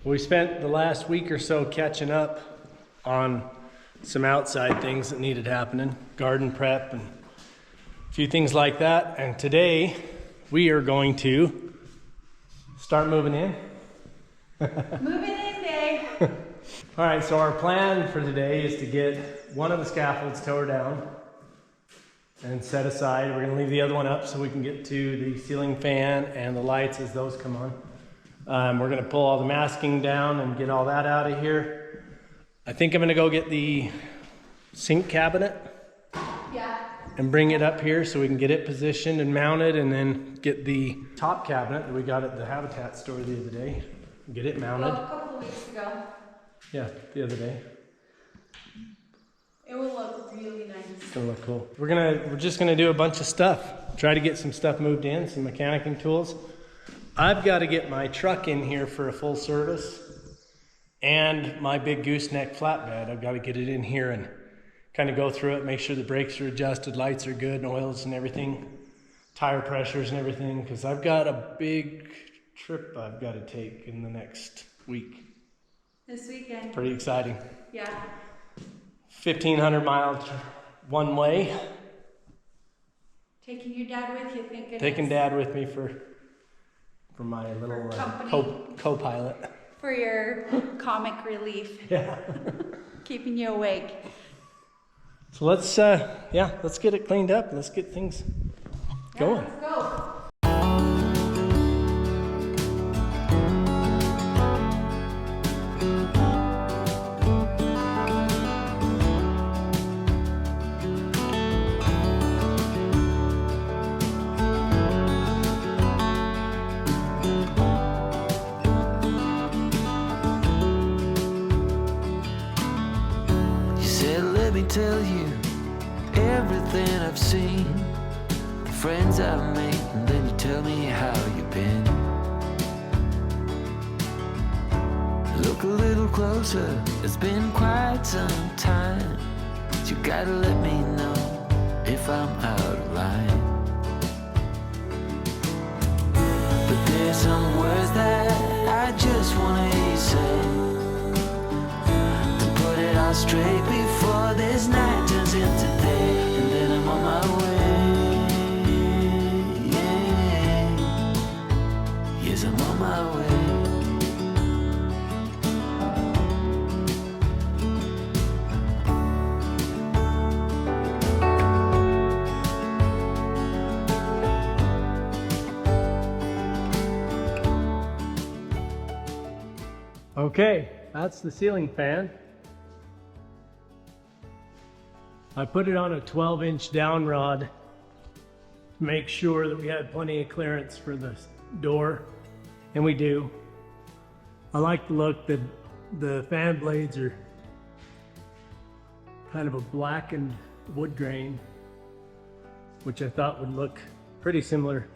We spent the last week or so catching up on some outside things that needed happening, garden prep and a few things like that. And today we are going to start moving in. Moving in day. All right, so our plan for today is to get one of the scaffolds tore down and set aside. We're gonna leave the other one up so we can get to the ceiling fan and the lights as those come on. We're gonna pull all the masking down and get all that out of here. I think I'm gonna go get the sink cabinet. Yeah. And bring it up here so we can get it positioned and mounted, and then get the top cabinet that we got at the Habitat store the other day. Get it mounted. Well, a couple of weeks ago. Yeah, the other day. It will look really nice. It's gonna look cool. We're just gonna do a bunch of stuff. Try to get some stuff moved in, some mechanicing tools. I've got to get my truck in here for a full service, and my big gooseneck flatbed. I've got to get it in here and kind of go through it, make sure the brakes are adjusted, lights are good, and oils and everything, tire pressures and everything, because I've got a big trip I've got to take in the next week. This weekend. Pretty exciting. Yeah. 1,500 miles one way. Taking your dad with you, thank goodness. Taking Dad with me for my little co-pilot. For your comic relief. Yeah. Keeping you awake. So let's get it cleaned up. Let's get things going. Let's go. Tell you everything I've seen, the friends I've made, and then you tell me how you've been. Look a little closer, it's been quite some time. You gotta let me know if I'm out of line. But there's some words that I just wanna hear you say, I'll straight before this night turns into day, and then I'm on my way. Yeah. Yes, I'm on my way. Okay, that's the ceiling fan. I put it on a 12-inch down rod to make sure that we had plenty of clearance for the door, and we do. I like the look that the fan blades are kind of a blackened wood grain, which I thought would look pretty similar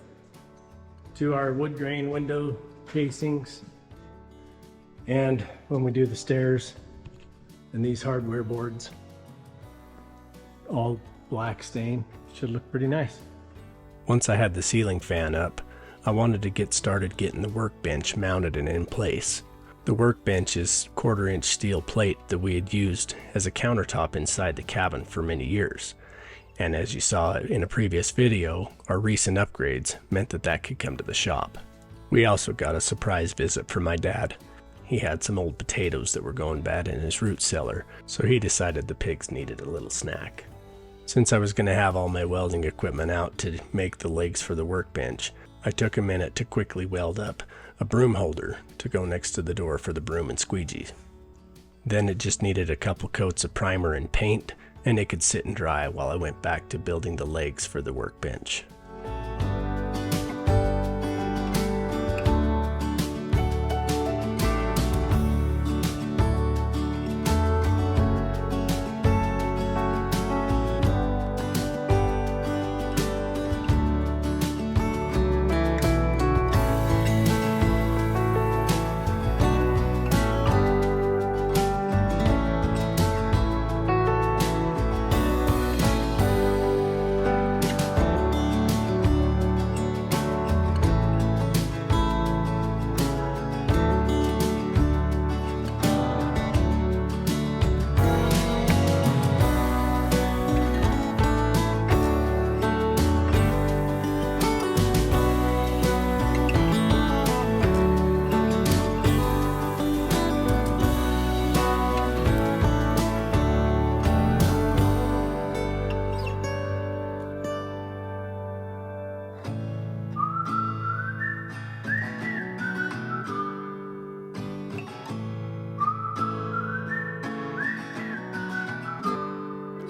to our wood grain window casings. And when we do the stairs and these hardware boards, all black stain, should look pretty nice. Once I had the ceiling fan up, I wanted to get started getting the workbench mounted and in place. The workbench is 1/4-inch steel plate that we had used as a countertop inside the cabin for many years. And as you saw in a previous video, our recent upgrades meant that could come to the shop. We also got a surprise visit from my dad. He had some old potatoes that were going bad in his root cellar, so he decided the pigs needed a little snack. Since I was going to have all my welding equipment out to make the legs for the workbench, I took a minute to quickly weld up a broom holder to go next to the door for the broom and squeegee. Then it just needed a couple coats of primer and paint, and it could sit and dry while I went back to building the legs for the workbench.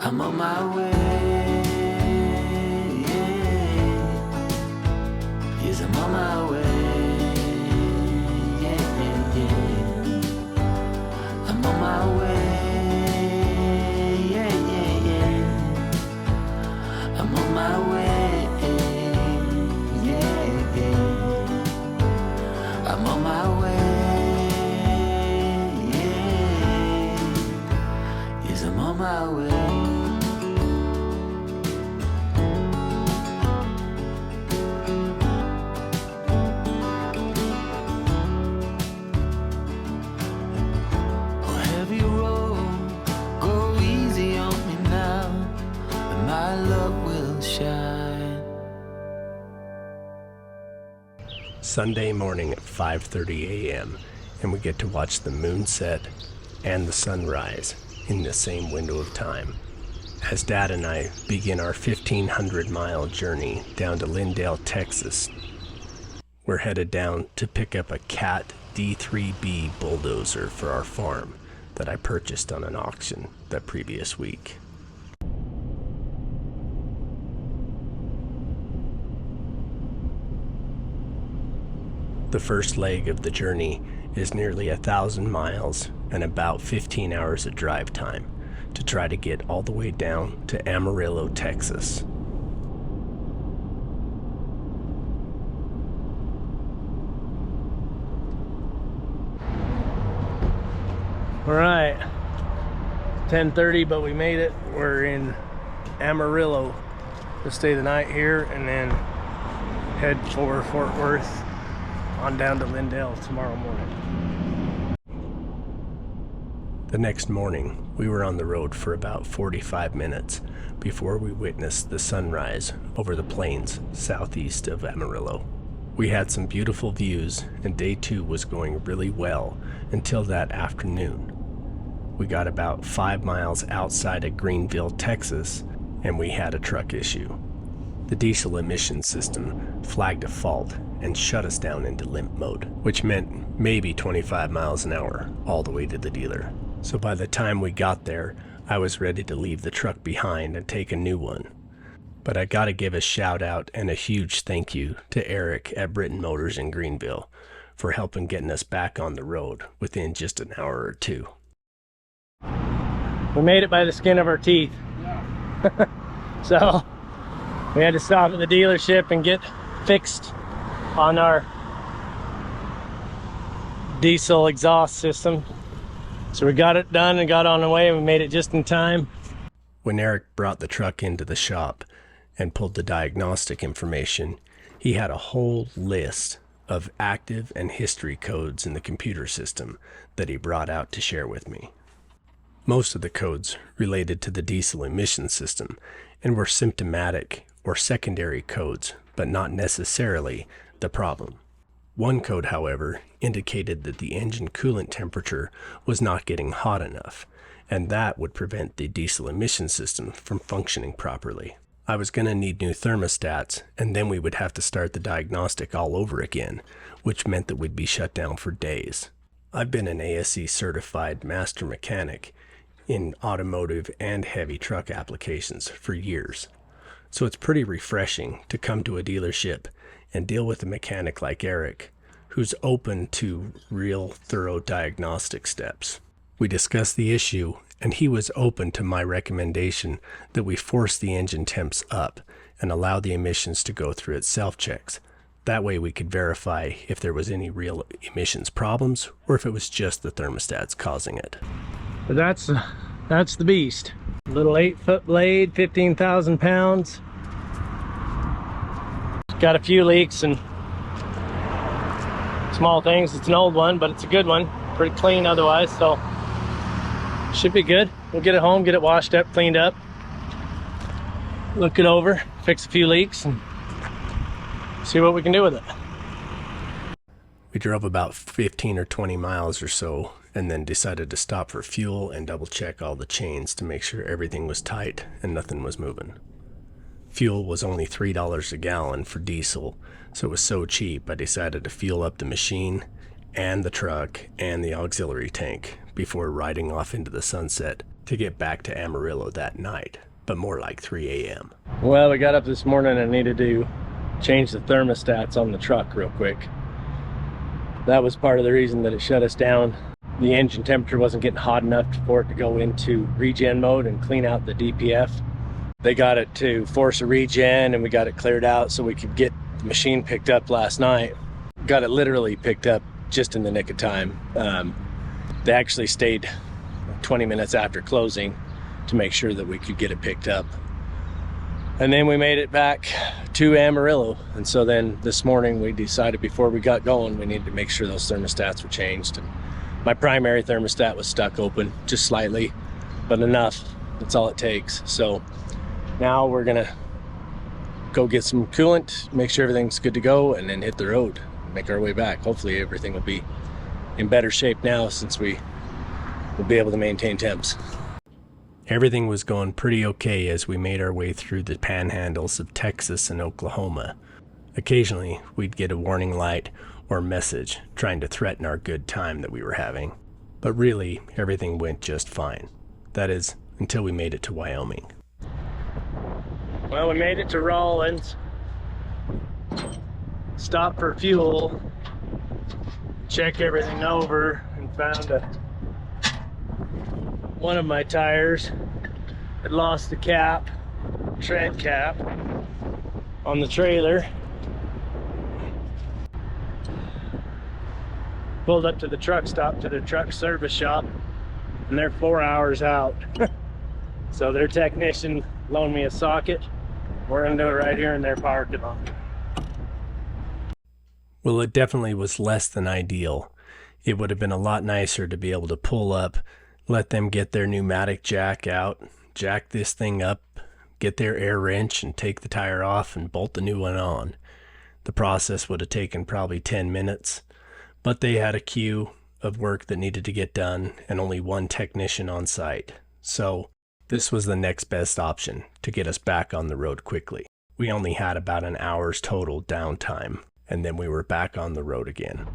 I'm on my way. Yes, I'm on my way. I'm on my way. I'm on my way. I'm on my way. Yes, I'm on my way. Sunday morning at 5:30 a.m. and we get to watch the moon set and the sunrise in the same window of time. As Dad and I begin our 1,500-mile journey down to Lyndale, Texas, we're headed down to pick up a CATD3 bulldozer for our farm that I purchased on an auction that previous week. The first leg of the journey is nearly 1,000 miles and about 15 hours of drive time to try to get all the way down to Amarillo, Texas. All right, 10:30, but we made it. We're in Amarillo to stay the night here and then head for Fort Worth on down to Lyndale tomorrow morning. The next morning, we were on the road for about 45 minutes before we witnessed the sunrise over the plains southeast of Amarillo. We had some beautiful views and day 2 was going really well until that afternoon. We got about 5 miles outside of Greenville, Texas, and we had a truck issue. The diesel emission system flagged a fault and shut us down into limp mode, which meant maybe 25 miles an hour all the way to the dealer. So by the time we got there, I was ready to leave the truck behind and take a new one. But I gotta give a shout out and a huge thank you to Eric at Britain Motors in Greenville for helping getting us back on the road within just an hour or 2. We made it by the skin of our teeth. So we had to stop at the dealership and get fixed on our diesel exhaust system. So we got it done and got on the way and we made it just in time. When Eric brought the truck into the shop and pulled the diagnostic information, he had a whole list of active and history codes in the computer system that he brought out to share with me. Most of the codes related to the diesel emission system and were symptomatic or secondary codes, but not necessarily the problem. One code, however, indicated that the engine coolant temperature was not getting hot enough, and that would prevent the diesel emission system from functioning properly. I was going to need new thermostats, and then we would have to start the diagnostic all over again, which meant that we'd be shut down for days. I've been an ASE certified master mechanic in automotive and heavy truck applications for years. So it's pretty refreshing to come to a dealership and deal with a mechanic like Eric, who's open to real thorough diagnostic steps. We discussed the issue, and he was open to my recommendation that we force the engine temps up and allow the emissions to go through its self-checks. That way we could verify if there was any real emissions problems or if it was just the thermostats causing it. But that's the beast. Little 8-foot blade, 15,000 pounds. Got a few leaks and small things. It's an old one, but it's a good one. Pretty clean otherwise, so should be good. We'll get it home, get it washed up, cleaned up, look it over, fix a few leaks, and see what we can do with it. We drove about 15 or 20 miles or so and then decided to stop for fuel and double check all the chains to make sure everything was tight and nothing was moving. Fuel was only $3 a gallon for diesel, so it was so cheap I decided to fuel up the machine and the truck and the auxiliary tank before riding off into the sunset to get back to Amarillo that night, but more like 3 a.m. Well, we got up this morning and needed to change the thermostats on the truck real quick. That was part of the reason that it shut us down. The engine temperature wasn't getting hot enough for it to go into regen mode and clean out the DPF. They got it to force a regen and we got it cleared out so we could get the machine picked up last night. Got it literally picked up just in the nick of time. They actually stayed 20 minutes after closing to make sure that we could get it picked up. And then we made it back to Amarillo. And so then this morning we decided before we got going, we needed to make sure those thermostats were changed. And my primary thermostat was stuck open just slightly, but enough. That's all it takes. So now we're gonna go get some coolant, make sure everything's good to go, and then hit the road, make our way back. Hopefully everything will be in better shape now since we will be able to maintain temps. Everything was going pretty okay as we made our way through the panhandles of Texas and Oklahoma. Occasionally, we'd get a warning light or message trying to threaten our good time that we were having. But really, everything went just fine. That is, until we made it to Wyoming. Well, we made it to Rawlins. Stopped for fuel. Check everything over and found one of my tires had lost the cap, tread cap, on the trailer. Pulled up to the truck stop, to the truck service shop, and they're 4 hours out. So their technician loaned me a socket. We're gonna do it right here in their parking lot. Well, it definitely was less than ideal. It would have been a lot nicer to be able to pull up, let them get their pneumatic jack out, jack this thing up, get their air wrench and take the tire off and bolt the new one on. The process would have taken probably 10 minutes, but they had a queue of work that needed to get done and only one technician on site. So this was the next best option to get us back on the road quickly. We only had about an hour's total downtime, and then we were back on the road again.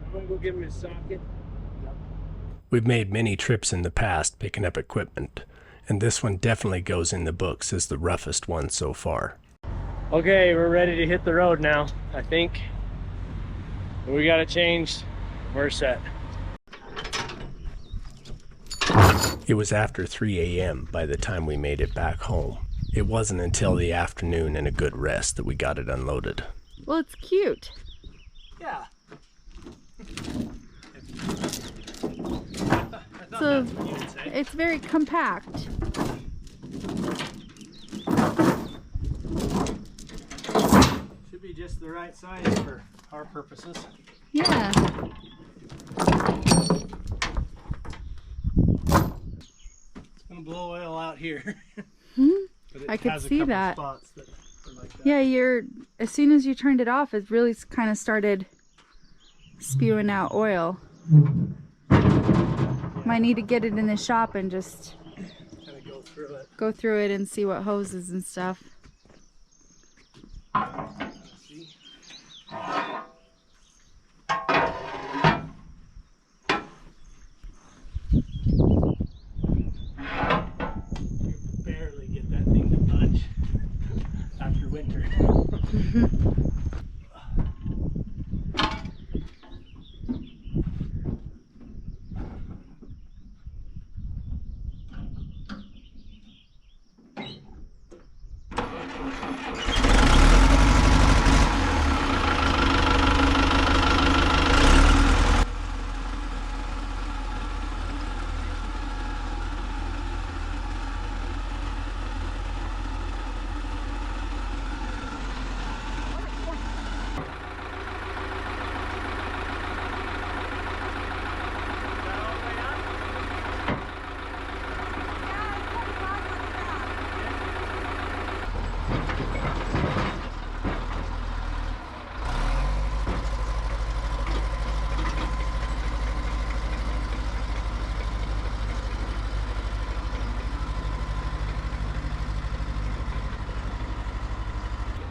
I'm gonna go give him his socket. We've made many trips in the past picking up equipment, and this one definitely goes in the books as the roughest one so far. Okay, we're ready to hit the road now, I think. We got it changed. We're set. It was after 3 a.m. by the time we made it back home. It wasn't until the afternoon and a good rest that we got it unloaded. Well, it's cute. Yeah. So it's very compact. Should be just the right size for our purposes. Yeah. It's gonna blow oil out here. I could see that. Spots that are like that. Yeah, as soon as you turned it off, it really kind of started spewing out oil. Might need to get it in the shop and just Kind of go through it and see what hoses and stuff. See? Barely get that thing to budge after winter.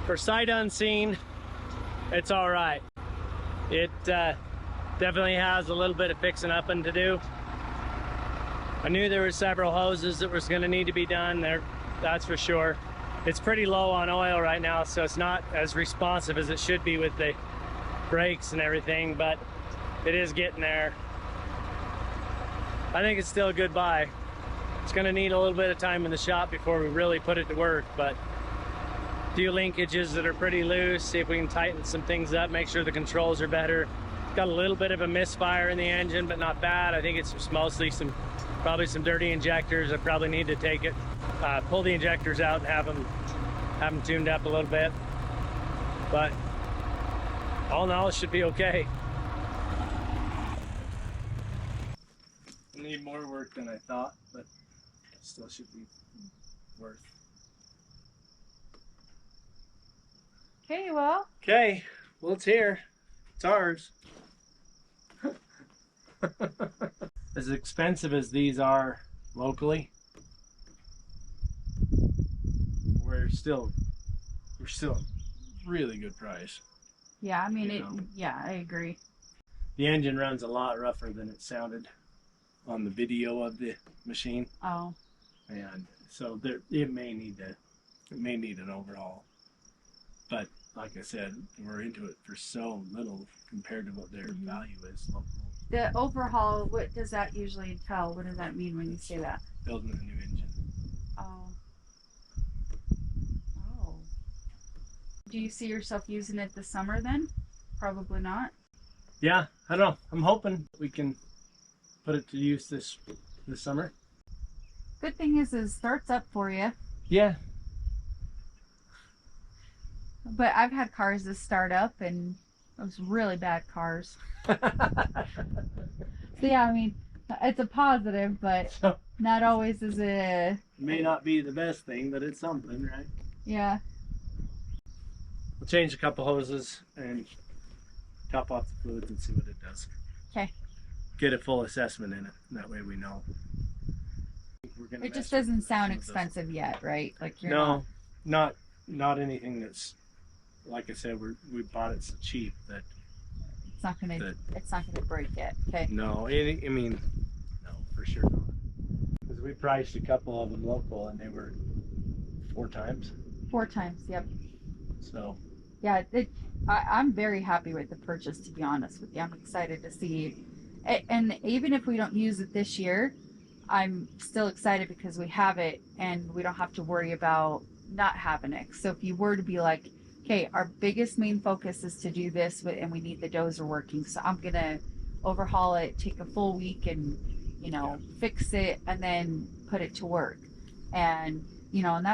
For sight unseen, it's all right. It Definitely has a little bit of fixing up and to do. I knew there were several hoses that was going to need to be done there, that's for sure. It's pretty low on oil right now, so it's not as responsive as it should be with the brakes and everything, but it is getting there. I think it's still a good buy. It's going to need a little bit of time in the shop before we really put it to work, but a few linkages that are pretty loose, see if we can tighten some things up, make sure the controls are better. Got a little bit of a misfire in the engine, but not bad. I think it's just mostly probably some dirty injectors. I probably need to take it, pull the injectors out and have them tuned up a little bit. But all in all, it should be okay. Need more work than I thought, but still should be worth. Okay, well. Okay, well, it's here. It's ours. As expensive as these are locally, we're still a really good price. Yeah, I mean, yeah, I agree. The engine runs a lot rougher than it sounded on the video of the machine. Oh. And so it may need an overhaul. But like I said, we're into it for so little compared to what their value is locally. The overhaul, what does that usually entail? What does that mean when you say that? Building a new engine. Oh. Oh. Do you see yourself using it this summer then? Probably not. Yeah, I don't know. I'm hoping we can put it to use this summer. Good thing is it starts up for you. Yeah. But I've had cars that start up and those really bad cars. So yeah, I mean, it's a positive, but not always is it. May not be the best thing, but it's something, right? Yeah. We'll change a couple hoses and top off the fluids and see what it does. Okay. Get a full assessment in it. That way we know. It just doesn't sound expensive yet, right? Like you're not anything that's, like I said, we bought it so cheap that it's not gonna break it. Okay. No, I mean, no, for sure not. Because we priced a couple of them local and they were 4 times. 4 times, yep. So. Yeah, I'm very happy with the purchase, to be honest with you. I'm excited to see, and even if we don't use it this year, I'm still excited because we have it and we don't have to worry about not having it. So if you were to be like, okay, our biggest main focus is to do this and we need the dozer working, so I'm gonna overhaul it, take a full week and fix it and then put it to work, and and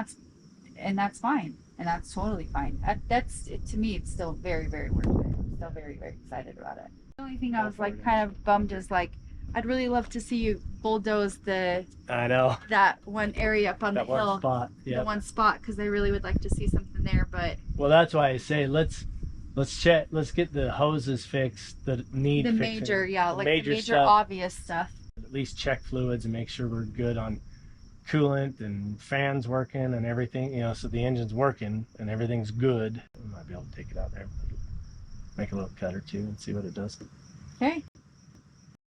that's fine, and that's totally fine. That's it, to me. It's still very, very worth it. I'm still very, very excited about it. The only thing I was like kind of bummed is like, I'd really love to see you bulldoze that one area up on the hill, spot. Yeah. The one spot, because I really would like to see something there. But well, that's why I say let's get the hoses fixed that need the fixing. major, yeah, the like major the major stuff. obvious stuff. At least check fluids and make sure we're good on coolant and fans working and everything, so the engine's working and everything's good. We might be able to take it out there, make a little cut or two and see what it does. Okay.